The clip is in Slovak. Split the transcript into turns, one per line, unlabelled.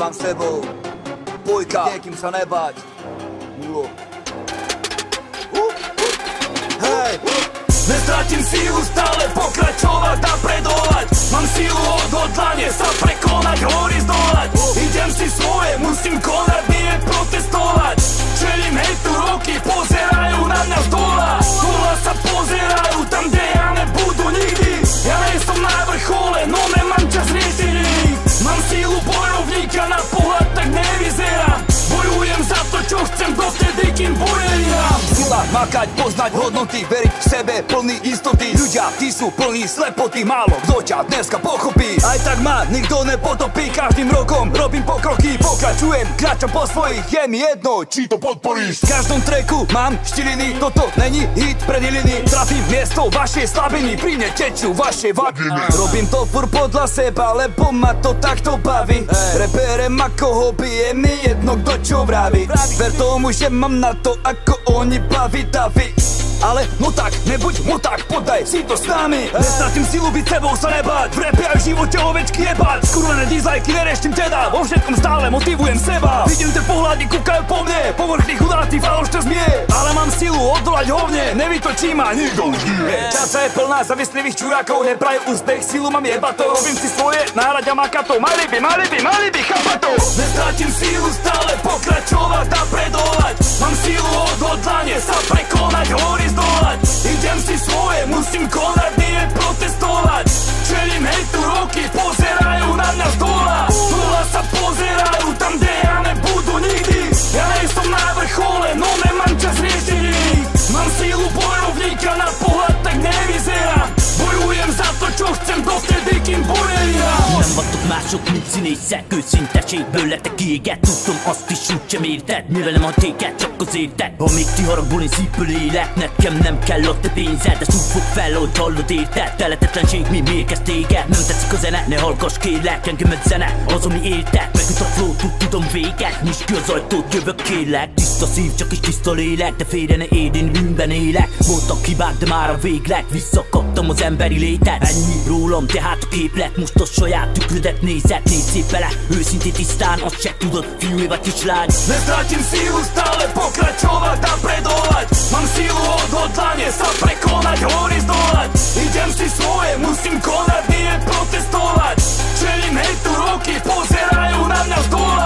Mám s tebou Pojka, niekým sa nebať. Mulo. Hej!
Nestratím sílu stále pokračovať, napredovať. Mám sílu odhodlanie sa prekonať, hory zdolať. Idem si svoje, musím konať, nie protestovať. Čelím hejtu, roky pozerajú na mňa z dola. Dola sa pozerajú tam, kde ja nebudú nikdy. Ja nie som na vrchole, no nemám čas riešiť ich. Mám sílu bojovníka, na pohľad tak nevyzerám. Bojujem za to, čo chcem dovtedy, kým bojujem.
Sila makať, poznať hodnoty, veriť v sebe, plný istoty. Ľudia, tí sú plní slepoty, málo kto ťa dneska pochopí. Aj tak ma nikto nepotopí, každým rokom robím pokroky. Pokračujem, kráčam po svojich, je mi jedno, či to podporíš. V každom tracku mám štiliny, toto není hit pre niliny. Trafím miesto vašej slabiny, pri mne tečú vaše vaginy. Robím to furt podľa seba, lebo ma to takto baví. Reperem ako hobby, je mi jedno kto čo vraví. Ver tomu, že mám na to, ako oni baví davy. Ale no tak, nebuď moták, podaj si to s nami. Nestratím silu byť sebou sa nebáť, v rape aj v živote ovečky jebať. Skurvené dislajky nereštim teda, vo všetkom stále motivujem seba. Vidím tie pohľady, kúkajú po mne, povrchný chudátý falošťa zmie. Ale mám silu odolať hovne, nevytočí ma nikto už nie. Časa je plná zavislivých čurákov, neprajú úspech, silu mám jebato. Robím si svoje, náraďa makato, mali by chapato.
Nestratím sílu stále pokračovať, napredovať. Mám sílu odhodlanie sa prekonať, hory zdolať. Idem si svoje, musím konať, nie protestovať. Čelím hejtu, roky pozerajú na mňa z dola. Dola sa pozerajú tam, kde ja nebudú nikdy. Ja nie som na vrchole, no nemám čas riešiť ich. Mám sílu bojovníka, na pohľad tak nevyzerám. Bojujem za to, čo chcem dovtedy, kým bojujem.
Nem vagytok mások, mint színészek. Őszinteségből lettek éget. Tudom azt is úgysem érted, mivel nem ad téged, csak az érted. Ha még ti haragból én szívből élek, nekem nem kell a te pénzed. Ezt úgy fog fel, hogy hallod, érted. Teletetlenség mi mérgez téged. Nem tetszik a zene, ne hallgass kérlek. Engem egy zene, az ami érted. Megüt a flow, tudom véget. Nyisd ki az ajtót, jövök kérlek. Tiszta szív, csak is tiszta lélek. De félre ne érd, én bűnben élek. Voltak hibák, de már a véglet. Visszakaptam az emberi létet. Ennyi rólam, tehát a képlet. Most a saját tükrödet nézed. Nézd szép bele, őszintén tisztán. Azt se tudod, fiú vagy kislány.
Nestratím sílu stále pokračovať, napredovať. Mám sílu odhodlanie sa prekonať, hory zdolať. Idem si svoje, musím konať, nie protestovať. Čelím hejtu, roky pozerajú na mňa z dola.